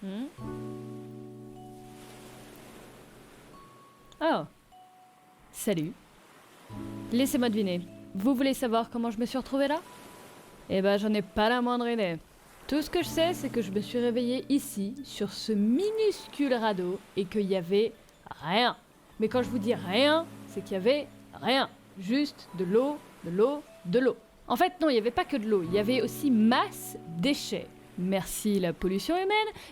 Hmm. Oh. Salut. Laissez-moi deviner. Vous voulez savoir comment je me suis retrouvée là? Eh ben, j'en ai pas la moindre idée. Tout ce que je sais, c'est que je me suis réveillée ici, sur ce minuscule radeau, et qu'il y avait rien. Mais quand je vous dis rien, c'est qu'il y avait rien. Juste de l'eau, de l'eau, de l'eau. En fait, non, il n'y avait pas que de l'eau, il y avait aussi masse déchets. Merci la pollution humaine.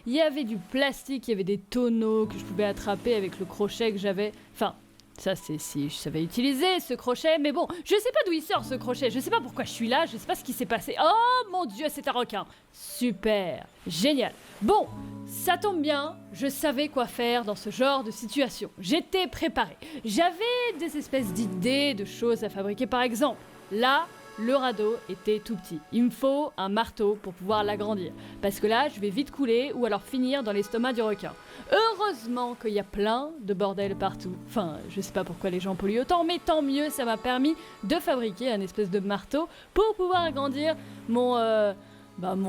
Il y avait du plastique, il y avait des tonneaux que je pouvais attraper avec le crochet que j'avais. Enfin, ça c'est si je savais utiliser ce crochet, mais bon, je sais pas d'où il sort ce crochet, je sais pas pourquoi je suis là, je sais pas ce qui s'est passé. Oh mon dieu, c'est un requin. Super, génial. Bon, ça tombe bien, je savais quoi faire dans ce genre de situation. J'étais préparée. J'avais des espèces d'idées, de choses à fabriquer. Par exemple, là, le radeau était tout petit. Il me faut un marteau pour pouvoir l'agrandir. Parce que là, je vais vite couler ou alors finir dans l'estomac du requin. Heureusement qu'il y a plein de bordel partout. Enfin, je sais pas pourquoi les gens polluent autant, mais tant mieux, ça m'a permis de fabriquer un espèce de marteau pour pouvoir agrandir mon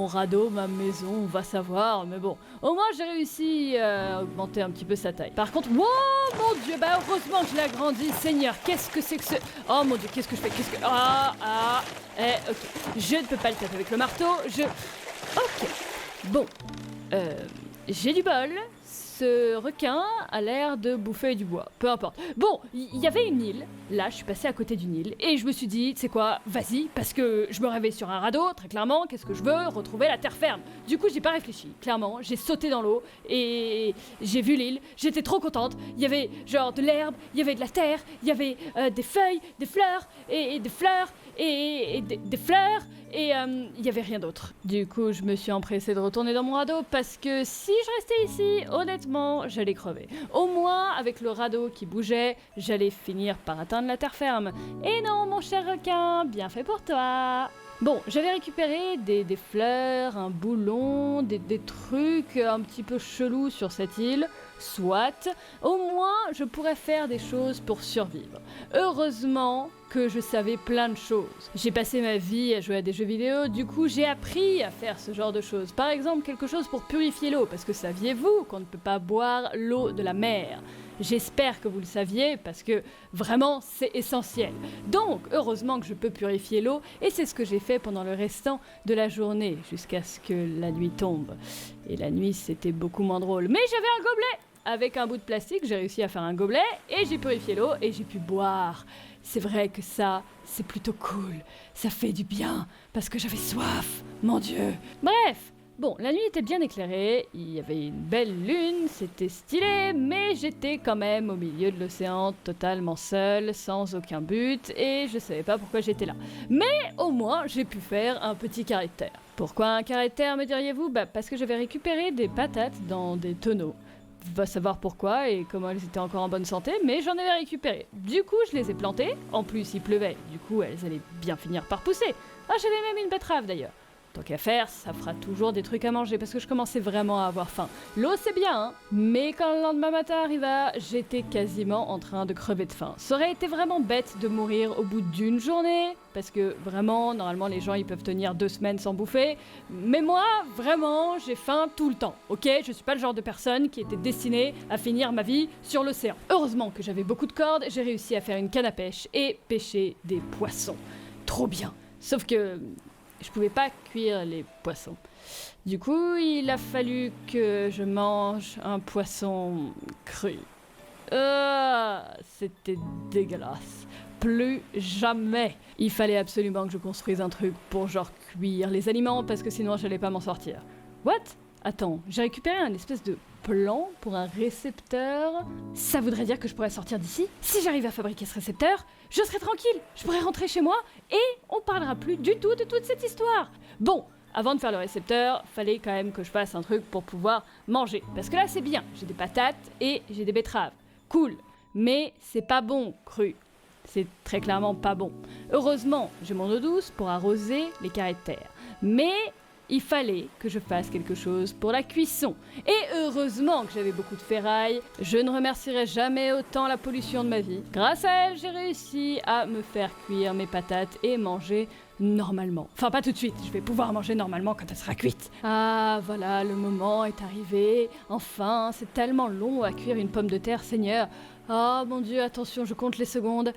radeau, ma maison, on va savoir, mais bon, au moins j'ai réussi à augmenter un petit peu sa taille. Par contre, wow, mon dieu, bah heureusement que je l'ai agrandi, Seigneur, qu'est-ce que c'est que ce... Oh mon dieu, qu'est-ce que je fais, ok, je ne peux pas le taper avec le marteau, Ok, bon, j'ai du bol, ce requin a l'air de bouffer du bois, peu importe. Bon, il y avait une île, là je suis passée à côté d'une île, et je me suis dit, tu sais quoi, vas-y, parce que je me réveille sur un radeau, très clairement, qu'est-ce que je veux? Retrouver la terre ferme. Du coup j'ai pas réfléchi, clairement, j'ai sauté dans l'eau, et j'ai vu l'île, j'étais trop contente, il y avait genre de l'herbe, il y avait de la terre, il y avait des feuilles, des fleurs, et des fleurs, et des fleurs, et il y avait rien d'autre. Du coup, je me suis empressée de retourner dans mon radeau parce que si je restais ici, honnêtement, j'allais crever. Au moins, avec le radeau qui bougeait, j'allais finir par atteindre la terre ferme. Et non, mon cher requin, bien fait pour toi. Bon, j'avais récupéré des fleurs, un boulon, des trucs un petit peu chelous sur cette île. Soit, au moins je pourrais faire des choses pour survivre. Heureusement que je savais plein de choses. J'ai passé ma vie à jouer à des jeux vidéo, du coup j'ai appris à faire ce genre de choses. Par exemple, quelque chose pour purifier l'eau, parce que saviez-vous qu'on ne peut pas boire l'eau de la mer? J'espère que vous le saviez, parce que vraiment c'est essentiel. Donc, heureusement que je peux purifier l'eau, et c'est ce que j'ai fait pendant le restant de la journée, jusqu'à ce que la nuit tombe. Et la nuit, c'était beaucoup moins drôle. Mais j'avais un gobelet! Avec un bout de plastique, j'ai réussi à faire un gobelet, et j'ai purifié l'eau, et j'ai pu boire. C'est vrai que ça, c'est plutôt cool. Ça fait du bien, parce que j'avais soif, mon Dieu. Bref, bon, la nuit était bien éclairée, il y avait une belle lune, c'était stylé, mais j'étais quand même au milieu de l'océan, totalement seule, sans aucun but, et je savais pas pourquoi j'étais là. Mais au moins, j'ai pu faire un petit carré de terre. Pourquoi un carré de terre, me diriez-vous? Bah parce que j'avais récupéré des patates dans des tonneaux. Va savoir pourquoi et comment elles étaient encore en bonne santé, mais j'en avais récupéré. Du coup, je les ai plantées, en plus il pleuvait, du coup elles allaient bien finir par pousser. Ah, j'avais même une betterave d'ailleurs. Tant qu'à faire, ça fera toujours des trucs à manger parce que je commençais vraiment à avoir faim. L'eau c'est bien, hein, mais quand le lendemain matin arriva, j'étais quasiment en train de crever de faim. Ça aurait été vraiment bête de mourir au bout d'une journée, parce que vraiment, normalement les gens ils peuvent tenir 2 semaines sans bouffer, mais moi, vraiment, j'ai faim tout le temps, ok? Je suis pas le genre de personne qui était destinée à finir ma vie sur l'océan. Heureusement que j'avais beaucoup de cordes, j'ai réussi à faire une canne à pêche et pêcher des poissons. Trop bien. Sauf que je pouvais pas cuire les poissons. Du coup, il a fallu que je mange un poisson cru. C'était dégueulasse. Plus jamais. Il fallait absolument que je construise un truc pour genre cuire les aliments parce que sinon j'allais pas m'en sortir. What? Attends, j'ai récupéré un espèce de plan pour un récepteur. Ça voudrait dire que je pourrais sortir d'ici? Si j'arrive à fabriquer ce récepteur, je serai tranquille, je pourrai rentrer chez moi et on parlera plus du tout de toute cette histoire. Bon, avant de faire le récepteur, fallait quand même que je fasse un truc pour pouvoir manger. Parce que là c'est bien, j'ai des patates et j'ai des betteraves. Cool, mais c'est pas bon cru. C'est très clairement pas bon. Heureusement, j'ai mon eau douce pour arroser les carrés de terre. Mais il fallait que je fasse quelque chose pour la cuisson. Et heureusement que j'avais beaucoup de ferraille. Je ne remercierai jamais autant la pollution de ma vie. Grâce à elle, j'ai réussi à me faire cuire mes patates et manger normalement. Enfin, pas tout de suite, je vais pouvoir manger normalement quand elle sera cuite. Ah, voilà, le moment est arrivé. Enfin, c'est tellement long à cuire une pomme de terre, Seigneur. Oh mon Dieu, attention, je compte les secondes.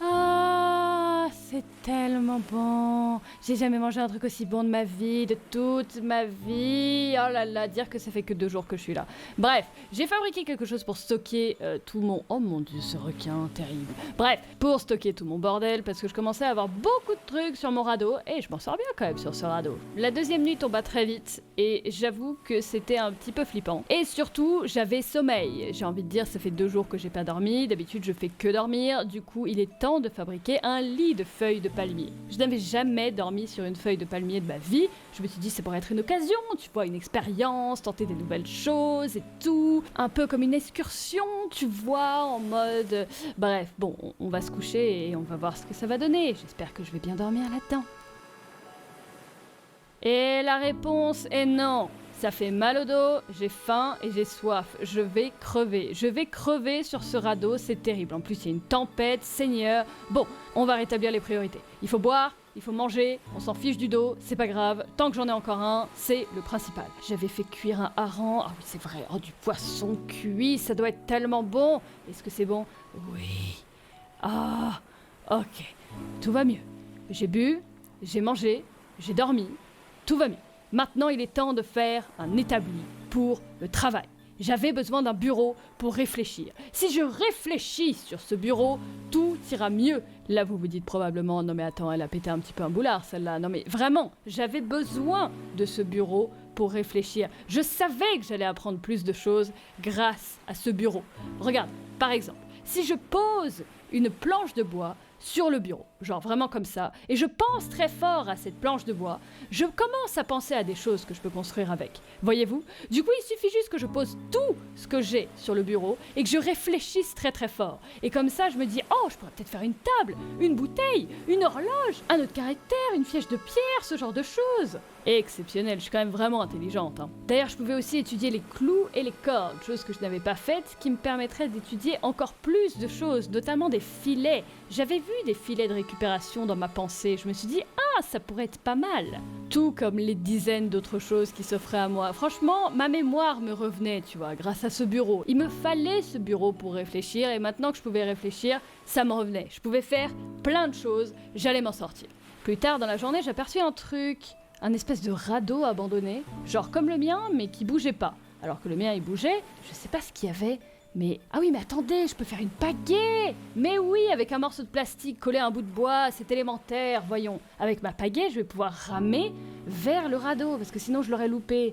Ah, c'est tellement bon. J'ai jamais mangé un truc aussi bon de ma vie, de toute ma vie. Oh là là, dire que ça fait que 2 jours que je suis là. Bref, j'ai fabriqué quelque chose pour stocker tout mon... Oh mon Dieu, ce requin, terrible. Bref, pour stocker tout mon bordel, parce que je commençais à avoir beaucoup de trucs sur mon radeau, et je m'en sors bien quand même sur ce radeau. La deuxième nuit tomba très vite, et j'avoue que c'était un petit peu flippant. Et surtout, j'avais sommeil. J'ai envie de dire, ça fait 2 jours que j'ai pas dormi. D'habitude, je fais que dormir. Du coup, il est temps de fabriquer un lit de feuilles de palmier. Je n'avais jamais dormi sur une feuille de palmier de ma vie. Je me suis dit, ça pourrait être une occasion, tu vois, une expérience, tenter des nouvelles choses et tout. Un peu comme une excursion, tu vois, en mode... Bref, bon, on va se coucher et on va voir ce que ça va donner. J'espère que je vais bien dormir là-dedans. Et la réponse est non. Ça fait mal au dos, j'ai faim et j'ai soif. Je vais crever. Je vais crever sur ce radeau, c'est terrible. En plus, il y a une tempête, Seigneur. Bon, on va rétablir les priorités. Il faut boire, il faut manger, on s'en fiche du dos, c'est pas grave. Tant que j'en ai encore un, c'est le principal. J'avais fait cuire un hareng. Ah oui, c'est vrai. Oh, du poisson cuit, ça doit être tellement bon. Est-ce que c'est bon? Oui. Ah, ok. Tout va mieux. J'ai bu, j'ai mangé, j'ai dormi. Tout va mieux. Maintenant, il est temps de faire un établi pour le travail. J'avais besoin d'un bureau pour réfléchir. Si je réfléchis sur ce bureau, tout ira mieux. Là, vous vous dites probablement, non mais attends, elle a pété un petit peu un boulard, celle-là. Non mais vraiment, j'avais besoin de ce bureau pour réfléchir. Je savais que j'allais apprendre plus de choses grâce à ce bureau. Regarde, par exemple, si je pose une planche de bois sur le bureau, genre vraiment comme ça, et je pense très fort à cette planche de bois, je commence à penser à des choses que je peux construire avec. Voyez-vous? Du coup, il suffit juste que je pose tout ce que j'ai sur le bureau et que je réfléchisse très très fort. Et comme ça, je me dis, oh, je pourrais peut-être faire une table, une bouteille, une horloge, un autre caractère, une flèche de pierre, ce genre de choses. Exceptionnel, je suis quand même vraiment intelligente. D'ailleurs, je pouvais aussi étudier les clous et les cordes, chose que je n'avais pas faite, qui me permettrait d'étudier encore plus de choses, notamment des filets. J'avais vu des filets de récupération dans ma pensée, je me suis dit, ah, ça pourrait être pas mal. Tout comme les dizaines d'autres choses qui s'offraient à moi. Franchement, ma mémoire me revenait, tu vois, grâce à ce bureau. Il me fallait ce bureau pour réfléchir, et maintenant que je pouvais réfléchir, ça me revenait. Je pouvais faire plein de choses, j'allais m'en sortir. Plus tard dans la journée, j'aperçus un truc... un espèce de radeau abandonné, genre comme le mien, mais qui bougeait pas. Alors que le mien, il bougeait, je sais pas ce qu'il y avait, mais... Ah oui, mais attendez, je peux faire une pagaie! Mais oui, avec un morceau de plastique collé à un bout de bois, c'est élémentaire, voyons. Avec ma pagaie, je vais pouvoir ramer vers le radeau, parce que sinon je l'aurais loupé.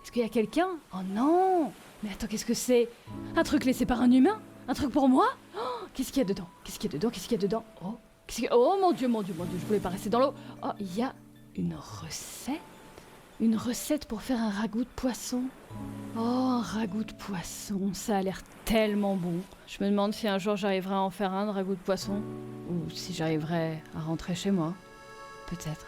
Est-ce qu'il y a quelqu'un? Oh non! Mais attends, qu'est-ce que c'est? Un truc laissé par un humain? Un truc pour moi? Oh, qu'est-ce qu'il y a dedans? Qu'est-ce qu'il y a dedans? Qu'est-ce qu'il y a dedans? Oh, oh mon Dieu, mon Dieu, mon Dieu, je voulais pas rester dans l'eau. Oh, il y a... une recette? Une recette pour faire un ragoût de poisson? Oh, un ragoût de poisson, ça a l'air tellement bon. Je me demande si un jour j'arriverai à en faire un de ragoût de poisson, ou si j'arriverai à rentrer chez moi. Peut-être.